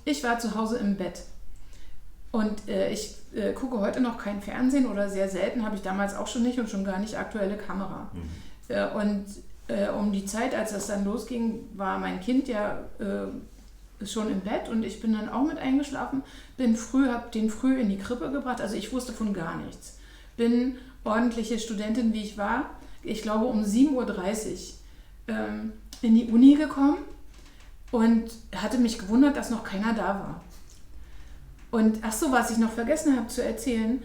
Ich war zu Hause im Bett und ich gucke heute noch kein Fernsehen oder sehr selten, habe ich damals auch schon nicht und schon gar nicht aktuelle Kamera. Und um die Zeit, als das dann losging, war mein Kind ja schon im Bett und ich bin dann auch mit eingeschlafen, habe den früh in die Krippe gebracht, also ich wusste von gar nichts. Bin ordentliche Studentin, wie ich war, ich glaube um 7:30 Uhr in die Uni gekommen und hatte mich gewundert, dass noch keiner da war. Und ach so, was ich noch vergessen habe zu erzählen,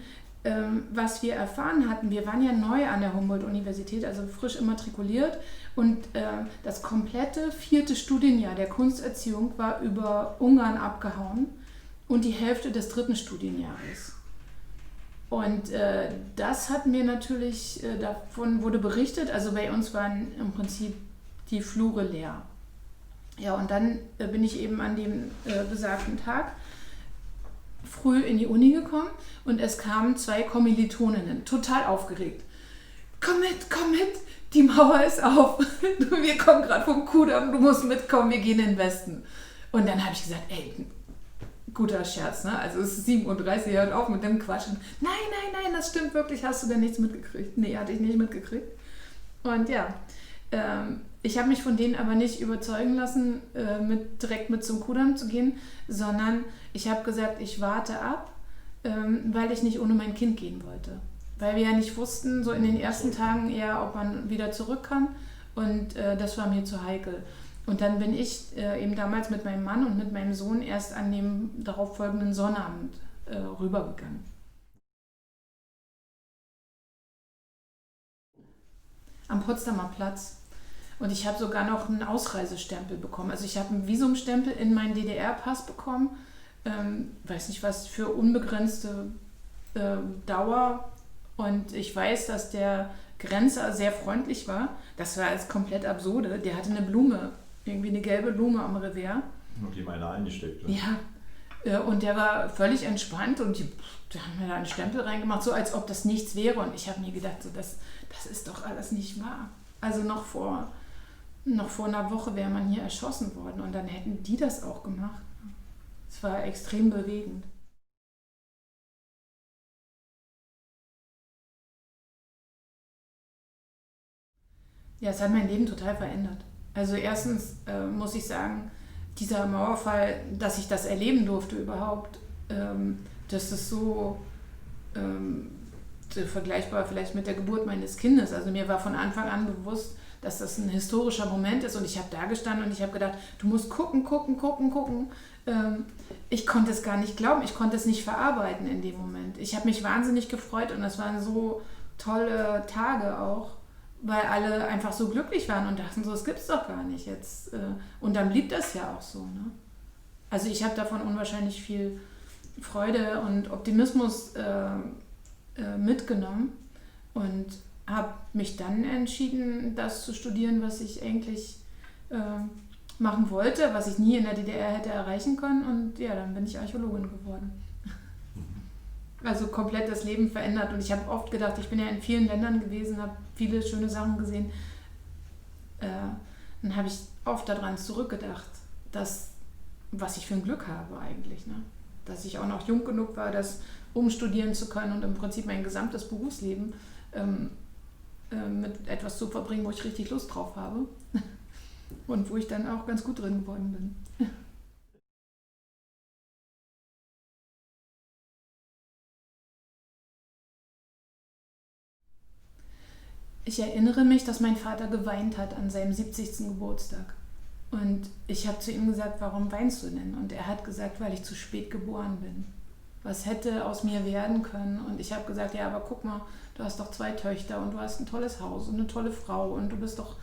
was wir erfahren hatten, wir waren ja neu an der Humboldt-Universität, also frisch immatrikuliert und das komplette 4. Studienjahr der Kunsterziehung war über Ungarn abgehauen und die Hälfte des 3. Studienjahres. Und das hatten wir natürlich, davon wurde berichtet, also bei uns waren im Prinzip die Flure leer. Ja, und dann bin ich eben an dem besagten Tag früh in die Uni gekommen und es kamen 2 Kommilitoninnen, total aufgeregt. Komm mit, die Mauer ist auf, wir kommen gerade vom Kudamm, du musst mitkommen, wir gehen in den Westen. Und dann habe ich gesagt, ey, guter Scherz, ne? Also es ist 7:30 Uhr, hört auf mit dem Quatschen. Nein, das stimmt wirklich, hast du denn nichts mitgekriegt? Nee, hatte ich nicht mitgekriegt. Und ja, ich habe mich von denen aber nicht überzeugen lassen, direkt mit zum Kudamm zu gehen, sondern ich habe gesagt, ich warte ab, weil ich nicht ohne mein Kind gehen wollte. Weil wir ja nicht wussten, so in den ersten Tagen eher, ob man wieder zurück kann und das war mir zu heikel. Und dann bin ich eben damals mit meinem Mann und mit meinem Sohn erst an dem darauffolgenden Sonnabend rübergegangen. Am Potsdamer Platz. Und ich habe sogar noch einen Ausreisestempel bekommen. Also ich habe einen Visumstempel in meinen DDR-Pass bekommen. Weiß nicht was für unbegrenzte Dauer. Und ich weiß, dass der Grenzer sehr freundlich war. Das war alles komplett absurde. Der hatte eine Blume, irgendwie eine gelbe Blume am Revers. Und die meine eingesteckt. Ne? Ja, und der war völlig entspannt und die haben mir da einen Stempel reingemacht, so als ob das nichts wäre. Und ich habe mir gedacht, so, das ist doch alles nicht wahr. Also noch vor einer Woche wäre man hier erschossen worden und dann hätten die das auch gemacht. Es war extrem bewegend. Ja, es hat mein Leben total verändert. Also erstens muss ich sagen, dieser Mauerfall, dass ich das erleben durfte überhaupt, das ist so vergleichbar vielleicht mit der Geburt meines Kindes. Also mir war von Anfang an bewusst, dass das ein historischer Moment ist und ich habe da gestanden und ich habe gedacht, du musst gucken. Ich konnte es gar nicht glauben, ich konnte es nicht verarbeiten in dem Moment. Ich habe mich wahnsinnig gefreut und das waren so tolle Tage auch, weil alle einfach so glücklich waren und dachten so, es gibt's doch gar nicht jetzt. Und dann blieb das ja auch so. Ne? Also ich habe davon unwahrscheinlich viel Freude und Optimismus mitgenommen und habe mich dann entschieden, das zu studieren, was ich eigentlich machen wollte, was ich nie in der DDR hätte erreichen können. Und ja, dann bin ich Archäologin geworden. Also komplett das Leben verändert. Und ich habe oft gedacht, ich bin ja in vielen Ländern gewesen, habe viele schöne Sachen gesehen. Dann habe ich oft daran zurückgedacht, was ich für ein Glück habe eigentlich. Ne? Dass ich auch noch jung genug war, das umstudieren zu können und im Prinzip mein gesamtes Berufsleben mit etwas zu verbringen, wo ich richtig Lust drauf habe und wo ich dann auch ganz gut drin geworden bin. Ich erinnere mich, dass mein Vater geweint hat an seinem 70. Geburtstag. Und ich habe zu ihm gesagt, warum weinst du denn? Und er hat gesagt, weil ich zu spät geboren bin. Was hätte aus mir werden können? Und ich habe gesagt, ja, aber guck mal, du hast doch 2 Töchter und du hast ein tolles Haus und eine tolle Frau und du bist doch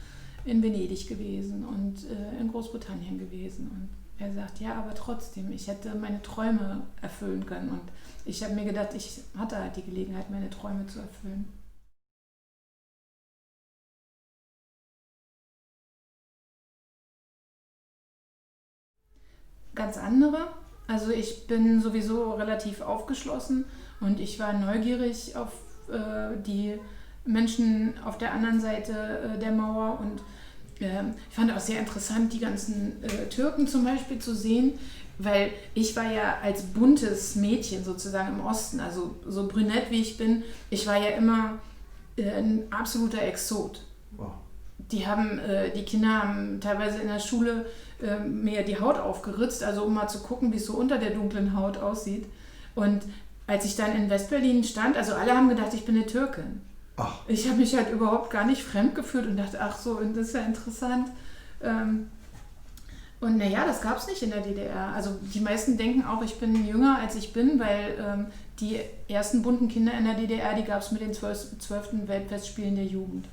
in Venedig gewesen und in Großbritannien gewesen. Und er sagt, ja, aber trotzdem, ich hätte meine Träume erfüllen können. Und ich habe mir gedacht, ich hatte halt die Gelegenheit, meine Träume zu erfüllen. Ganz andere. Also ich bin sowieso relativ aufgeschlossen und ich war neugierig auf die Menschen auf der anderen Seite der Mauer und ich fand auch sehr interessant, die ganzen Türken zum Beispiel zu sehen, weil ich war ja als buntes Mädchen sozusagen im Osten, also so brünett wie ich bin, ich war ja immer ein absoluter Exot. Wow. Die Kinder haben teilweise in der Schule mir die Haut aufgeritzt, also um mal zu gucken, wie es so unter der dunklen Haut aussieht. Und als ich dann in Westberlin stand, also alle haben gedacht, ich bin eine Türkin. Ach. Ich habe mich halt überhaupt gar nicht fremd gefühlt und dachte, ach so, und das ist ja interessant. Und naja, das gab es nicht in der DDR. Also die meisten denken auch, ich bin jünger als ich bin, weil die ersten bunten Kinder in der DDR, die gab es mit den 12. Weltfestspielen der Jugend.